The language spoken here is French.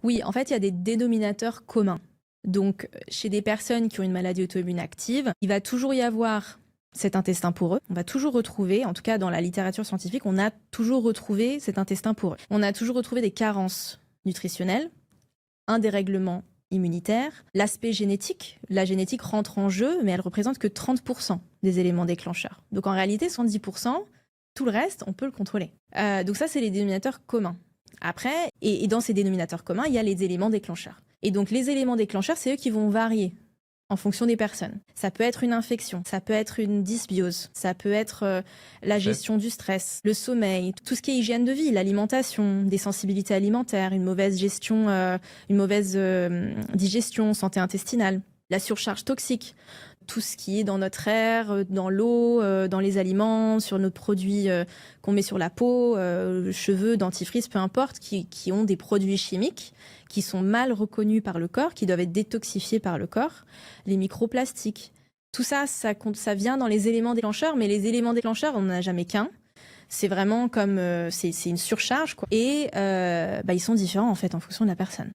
Oui, en fait, il y a des dénominateurs communs. Donc, chez des personnes qui ont une maladie auto-immune active, il va toujours y avoir cet intestin poreux. On va toujours retrouver, en tout cas dans la littérature scientifique, on a toujours retrouvé cet intestin poreux. On a toujours retrouvé des carences nutritionnelles, un dérèglement immunitaire, l'aspect génétique. La génétique rentre en jeu, mais elle représente que 30% des éléments déclencheurs. Donc en réalité, 70%, tout le reste, on peut le contrôler. Donc ça, c'est les dénominateurs communs. Après, et dans ces dénominateurs communs, il y a les éléments déclencheurs. Et donc les éléments déclencheurs, c'est eux qui vont varier en fonction des personnes. Ça peut être une infection, ça peut être une dysbiose, ça peut être la gestion du stress, le sommeil, tout ce qui est hygiène de vie, l'alimentation, des sensibilités alimentaires, une mauvaise gestion, une mauvaise digestion, santé intestinale, la surcharge toxique, tout ce qui est dans notre air, dans l'eau, dans les aliments, sur nos produits qu'on met sur la peau, cheveux, dentifrice, peu importe, qui ont des produits chimiques qui sont mal reconnus par le corps, qui doivent être détoxifiés par le corps, les microplastiques. Tout ça, ça vient dans les éléments déclencheurs, mais les éléments déclencheurs, on n'en a jamais qu'un. C'est vraiment comme... c'est une surcharge, quoi. Et ils sont différents, en fait, en fonction de la personne.